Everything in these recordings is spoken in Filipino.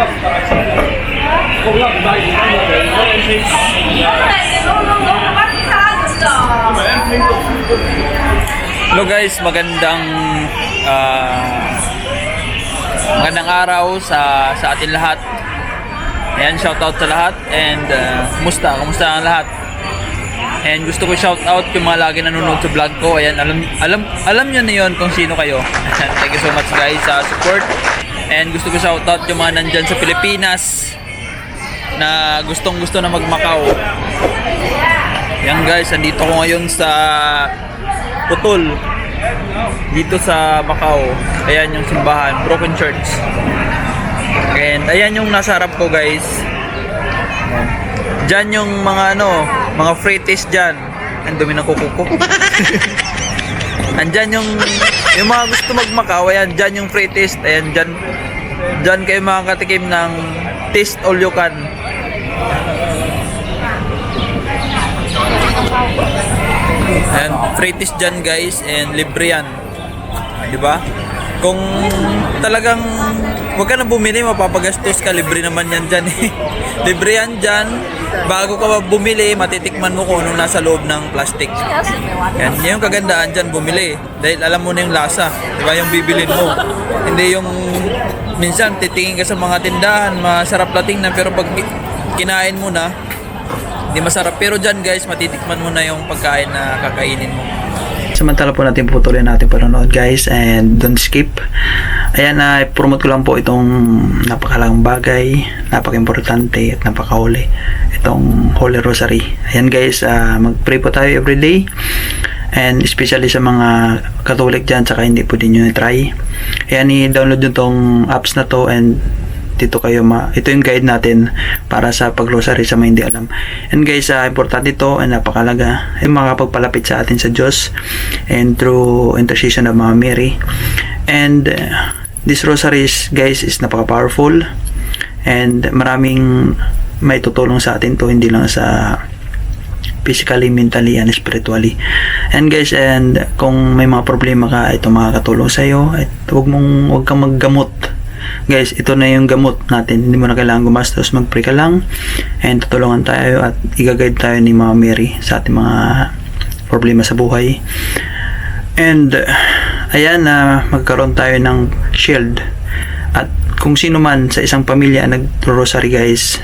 Hello guys, magandang araw sa atin lahat. Ayan, shoutout sa lahat and kumusta ang lahat? And gusto ko shoutout yung mga lagi nanonood sa vlog ko. Ayan, alam niyo na 'yon kung sino kayo. Thank you so much guys sa support. And gusto ko shoutout yung mga nandyan sa Pilipinas na gustong-gusto na mag-Macau. Yan guys, andito ko ngayon sa Putol, dito sa Macau. Ayan yung simbahan, Broken Church. And ayan yung nasa harap ko guys. Diyan yung mga mga freeties dyan. Ang dumi ng kuko ko. Andyan yung mga gusto mag-Macau. Ayan, dyan yung freeties. Ayan, dyan kayo makakatikim ng taste all you can. Ayan, freeties dyan guys. And libre yan, diba? Kung talagang huwag ka na bumili, mapapagastos ka, libre naman yan dyan eh. Libre yan dyan. Bago ka bumili, matitikman mo kung anong nasa loob ng plastic. Yan yung kagandaan dyan, bumili. Dahil alam mo na yung lasa, diba, yung bibilin mo. Hindi yung minsan titingin ka sa mga tindahan, masarap na tingnan, pero pag kinain mo na, hindi masarap. Pero dyan guys, matitikman mo na yung pagkain na kakainin mo. Samantala po natin putulin natin panonood guys, and don't skip. Ayan, promote ko lang po itong napakalagang bagay, napaka-importante at napakahuli, itong Holy Rosary. Ayan guys, mag-pray po tayo everyday, and especially sa mga Catholic dyan, saka hindi po din nyo try. Ayan, i-download nyo tong apps na to, and dito kayo ito yung guide natin para sa pag-rosary sa mga hindi alam. And guys, importante ito and napakalaga ay makapagpalapit sa atin sa Diyos and through intercession of Mama Mary. And this rosary guys is napaka-powerful and maraming may tutulong sa atin to, hindi lang sa physically, mentally, and spiritually. And guys, and kung may mga problema ka, ito makakatulong sa iyo. At huwag kang maggamot. Guys, ito na yung gamot natin. Hindi mo na kailangan gumastos. Mag-pray ka lang and tutulungan tayo at i-guide tayo ni Mama Mary sa ating mga problema sa buhay. And ayan, magkaroon tayo ng shield. At kung sino man sa isang pamilya nag-rosary guys,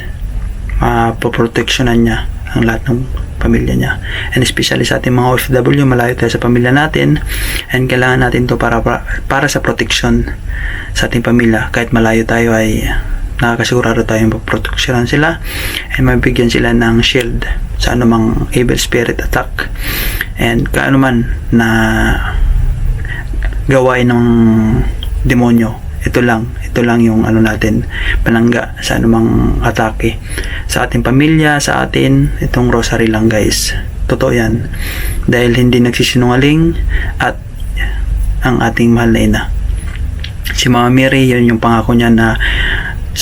poproteksyonan niya ang lahat ng pamilya niya. And especially sa ating mga OFW, malayo tayo sa pamilya natin, and kailangan natin to para sa protection sa ating pamilya. Kahit malayo tayo ay nakakasigurado tayong proteksyonan sila and mabigyan sila ng shield sa anumang evil spirit attack and kaano man na gawain ng demonyo. Ito lang yung natin, panangga sa anumang atake sa ating pamilya, sa atin. Itong rosary lang guys, totoo yan, dahil hindi nagsisinungaling at ang ating mahal na ina, si Mama Mary, yun yung pangako niya na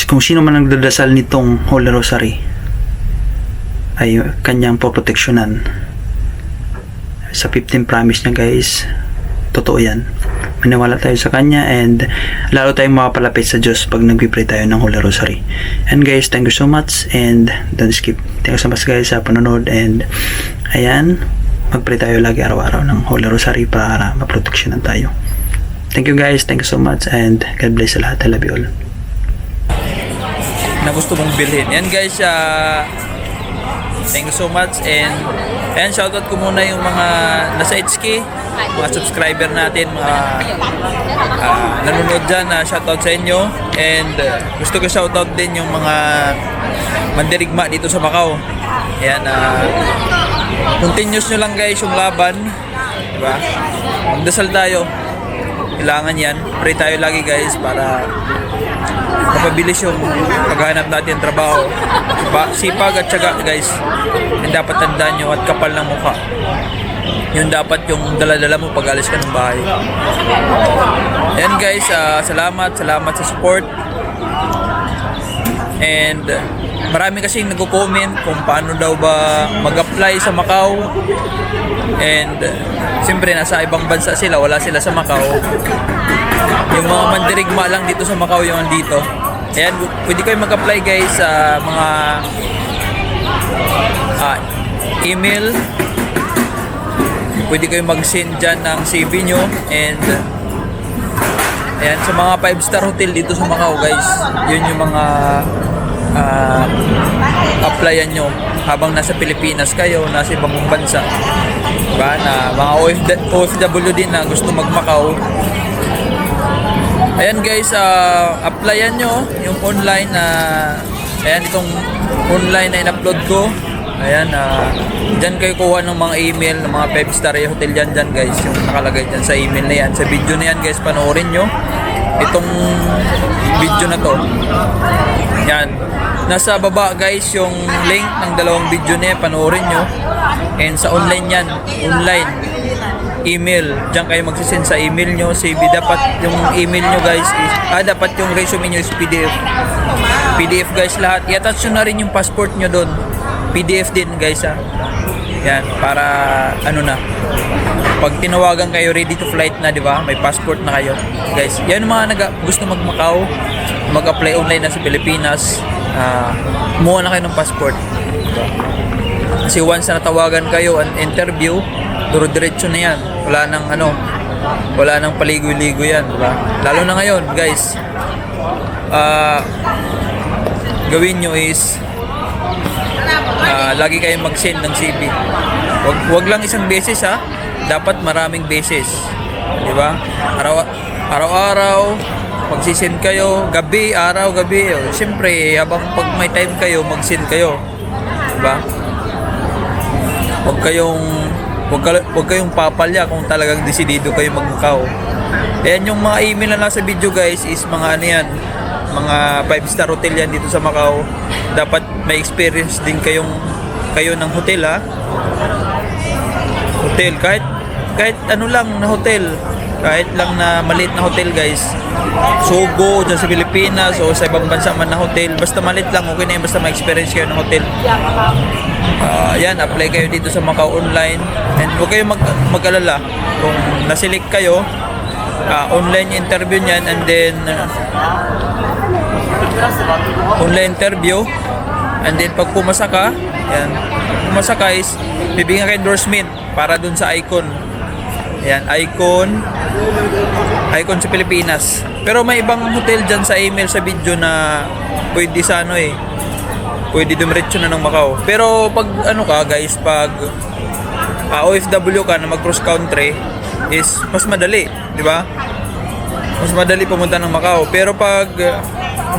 kung sino man nagdadasal nitong Holy Rosary ay kanyang poproteksyonan. Sa 15 promise niya guys, totoo yan. Maniwala tayo sa kanya and lalo tayong makapalapit sa Diyos pag nagpipray tayo ng Holy Rosary. And guys, thank you so much and don't skip. Thank you so much guys sa panonood, and ayan, magpray tayo lagi araw-araw ng Holy Rosary para maproteksyonan tayo. Thank you guys, thank you so much, and God bless sa lahat. I love you all. Na gusto mong bilhin. Yan guys, thank you so much, and shoutout ko muna yung mga nasa HK, mga subscriber natin, mga nanonood dyan, shoutout sa inyo. And gusto ko shoutout din yung mga mandirigma dito sa Macau. Ayan, continuous nyo lang guys yung laban, diba? Magdasal tayo, kailangan yan. Pray tayo lagi guys para mapabilis yung paghahanap natin ng trabaho. Sipag at tiyaga guys, yung dapat tandaan nyo, at kapal ng mukha, yung dapat yung dala-dala mo pag alis ka ng bahay. Ayan guys, salamat sa support. And marami kasi nagko-comment kung paano daw ba mag-apply sa Macau. And siyempre nasa ibang bansa sila, wala sila sa Macau. Yung mga mandirigma lang dito sa Macau yung andito. Ayan, pwede kayo mag-apply guys sa mga email. Pwede kayo mag-send dyan ng CV nyo. And ayan, sa mga 5-star hotel dito sa Macau guys, yun yung mga applyan nyo habang nasa Pilipinas kayo, nasa ibang bansa, diba? Na mga OFW din na gusto mag-Macau. Ayan guys, applyan nyo yung online na ayan, itong online na in-upload ko. Ayan, dyan kayo kuha ng mga email ng mga 5-star hotel dyan guys, yung nakalagay dyan sa email na yan. Sa video na yan guys, panoorin nyo itong video na to. Yan, nasa baba guys yung link ng dalawang video na yan, panoorin nyo. And sa online yan, online email, dyan kayo magsisend sa email nyo CV. Dapat yung email nyo guys is, dapat yung resume nyo is PDF guys lahat. I-attach nyo na rin yung passport nyo doon, PDF din guys yan, para ano na, pag tinawagan kayo ready to flight na, di ba? May passport na kayo guys. Yan yung mga gusto mag-Macau, mag-apply online na sa Pilipinas, kumuha na kayo ng passport, diba? Kasi once na natawagan kayo an interview, duro-diretso na yan, wala nang paligoy-ligoy yan, diba? Lalo na ngayon guys, gawin nyo is lagi kayong mag-send ng CV. Wag lang isang beses dapat maraming beses, di ba? Araw-araw magsisend kayo, gabi, araw, gabi. Siyempre, habang pag may time kayo, mag-send kayo, di ba? Wag kayong papalya kung talagang desidido kayo mag-Macau. Ayan yung mga email na nasa video guys is mga ano yan, mga 5-star hotel yan dito sa Macau. Dapat may experience din kayo ng hotel hotel, kahit ano lang na hotel, kahit lang na maliit na hotel guys, Sogo dyan sa Pilipinas o sa ibang bansa man na hotel, basta maliit lang, okay na yun, basta may experience kayo ng hotel. Yan, apply kayo dito sa Macau online. And huwag kayong mag-alala kung nasilik kayo, online interview nyan, and then online interview, and then pag pumasa ka, yan, pumasa ka is bibigyan ka endorsement para dun sa icon. Yan, icon sa Pilipinas. Pero may ibang hotel dyan sa email, sa video na pwede sa pwede dumiretso na ng Macau. Pero pag guys, pag OFW ka na mag cross country is mas madali, di ba? Mas madali pumunta ng Macau. Pero pag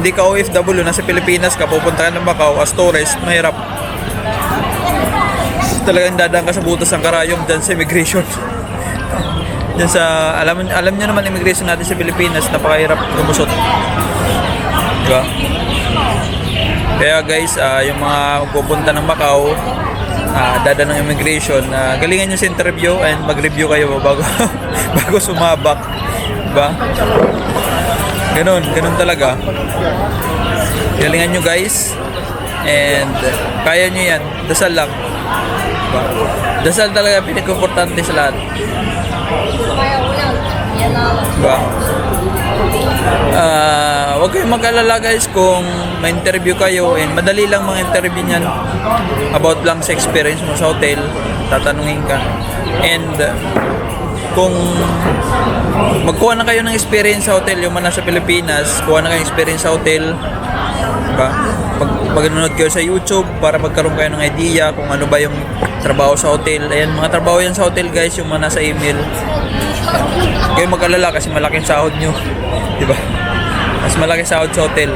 hindi ka OFW, nasa Pilipinas ka, pupunta ka ng Macau as tourist, mahirap. Talagang dadaan ka sa butas ng karayom dyan sa immigration. Dyan sa, alam nyo naman, immigration natin sa Pilipinas, napakahirap lumusot, diba? Kaya guys, yung mga pupunta ng Macau, dadaan ng immigration, galingan nyo sa interview and mag-review kayo bago sumabak, diba? Ganun talaga. Galingan nyo guys, and kaya nyo yan, dasal lang, diba? Dasal talaga pinaka-importante sa lahat, diba? Huwag kayong mag-alala guys kung may interview kayo, and madali lang mga interview nyan, about lang sa experience mo sa hotel, tatanungin ka. And kung magkuha na kayo ng experience sa hotel, yung man nasa Pilipinas, kuha na kayo ng experience sa hotel, diba? Pag-nanood kayo sa YouTube para magkaroon kayo ng idea kung ano ba yung trabaho sa hotel. Ayan, mga trabaho yan sa hotel guys, yung mga nasa email. Kayo mag-alala kasi malaking sahod nyo, diba? Mas malaking sahod sa hotel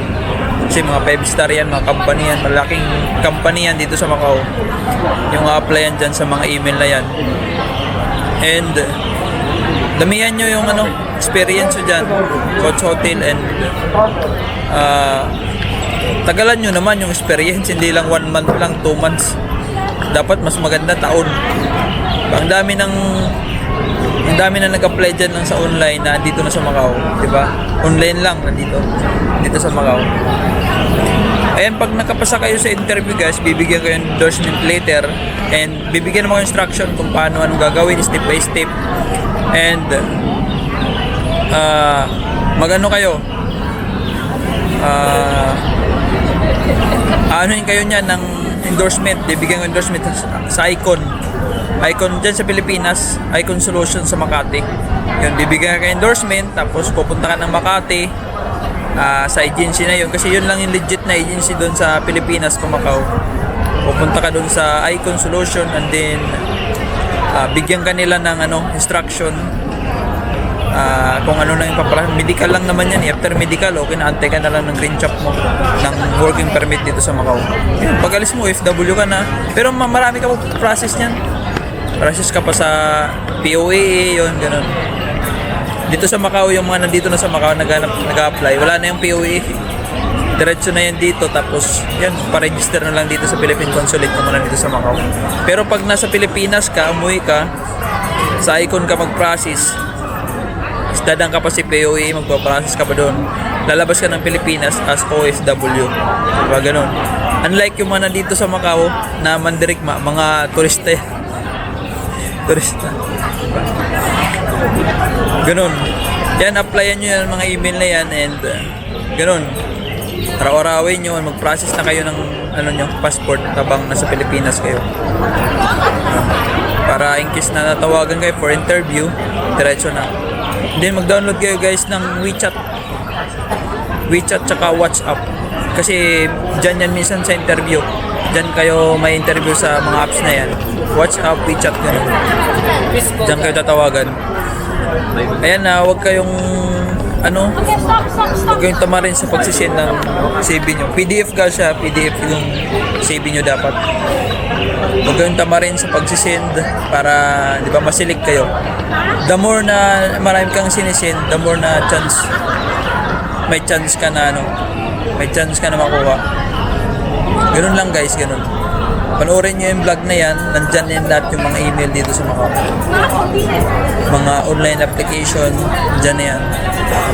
kasi mga 5-star yan, mga company yan, malaking company yan dito sa Macau, yung applyan dyan sa mga email na yan. And damihan nyo yung experience nyo dyan sa hotel, and tagalan nyo naman yung experience, hindi lang 1 month lang, 2 months. Dapat mas maganda taon. Ang dami na nag-apply dyan sa online na dito na sa Macau, di ba? Online lang dito sa Macau. Ayan, pag nakapasa kayo sa interview guys, bibigyan kayo ng endorsement letter, and bibigyan ng mga instruction kung paano anong gagawin step by step. And magano kayo, Anuhin kayo niyan ng endorsement, bibigyan ko endorsement sa Icon dyan sa Pilipinas, Icon Solution sa Makati. Yun, bibigyan ka endorsement, tapos pupunta ka ng Makati sa agency na yun, kasi yun lang yung legit na agency doon sa Pilipinas, Macau. Pupunta ka doon sa Icon Solution, and then bigyan ka nila ng instruction kung ano na yung medical lang naman yan. After medical, okay na, antay ka na lang ng green chop mo ng working permit dito sa Macau. Yun, pag alis mo, OFW ka na, pero marami ka po process niyan. Process ka pa sa POA, yun, ganun. Dito sa Macau, yung mga nandito na sa Macau nag-apply, wala na yung POA. Diretso na yan dito, tapos yan, pa-register na lang dito sa Philippine Consulate kung muna dito sa Macau. Pero pag nasa Pilipinas ka, umuwi ka, sa Icon ka mag-process, dadang ka pa si POA, magpa-process ka pa doon. Lalabas ka ng Pilipinas as OFW. Diba, ganun. Unlike yung mga nandito sa Macau na mandirigma, mga turista. Ganun. Yan, applyan nyo yan, mga email na yan, and ganun. Araw-arawin nyo, mag-process na kayo ng passport habang nasa Pilipinas kayo. Para in case na natawagan kayo for interview, diretso na. Then mag-download kayo guys ng WeChat tsaka WhatsApp. Kasi dyan yan minsan sa interview. Dyan kayo may interview sa mga apps na yan. WhatsApp, WeChat, gano'n. Dyan kayo tatawagan. Ayan na, huwag kayong huwag kayong tamarin sa pagsisend ng CV nyo. PDF ka siya, PDF yung CV nyo dapat. Huwag kayong tamarin sa pagsisend para, di ba, masilig kayo. The more na marami kang sinisend, the more na may chance ka na makuha. Ganun lang guys, ganun. Panoorin nyo yung vlog na yan, nandyan yan lahat yung mga email dito sa Macau. Mga online application, dyan na yan.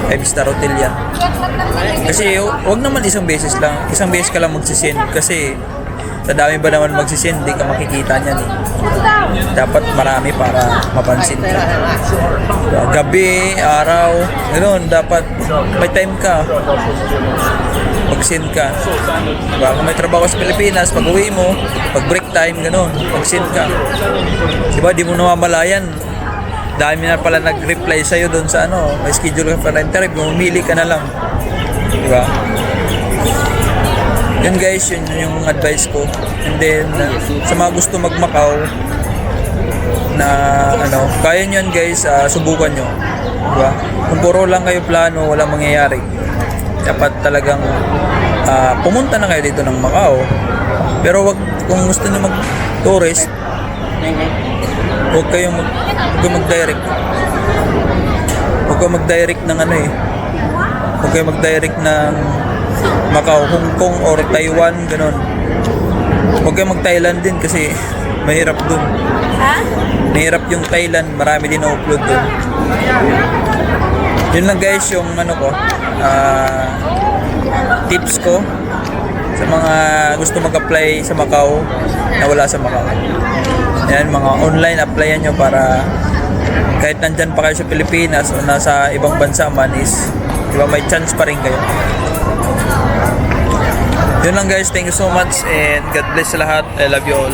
5-star hotel yan. Kasi huwag naman isang beses lang. Isang beses ka lang magsisend. Kasi sa dami ba naman magsisend, di ka makikita niyan eh. Dapat marami para mapansin ka. Gabi, araw, ganoon. Dapat may time ka. Mag-send ka. Diba? Kung may trabaho sa Pilipinas, pag uwi mo, pag break time, ganoon, mag-send ka. Diba, di mo namamalayan. Dami na pala nag-reply sa'yo doon sa may schedule ka para interview, mamili ka na lang. Diba? Yun guys, yun yung advice ko. And then, sa mga gusto mag-Macau, na kaya nyo yun guys, subukan nyo. Diba? Kung puro lang kayo plano, walang mangyayari. Dapat talagang pumunta na kayo dito ng Macau. Pero kung gusto nyo mag-tourist, huwag kayong mag-direct. Huwag kayong mag-direct ng huwag kayong mag-direct ng Macau, Hong Kong or Taiwan, ganun. Huwag kayong mag-Thailand din kasi mahirap dun. Mahirap yung Thailand, marami din na-upload dun. Yun lang guys yung tips ko sa mga gusto mag-apply sa Macau na wala sa Macau. Yan, mga online applyan nyo para kahit nandyan pa kayo sa Pilipinas o nasa ibang bansa man is, diba, may chance pa rin kayo. Yun lang guys, thank you so much and God bless sa lahat. I love you all.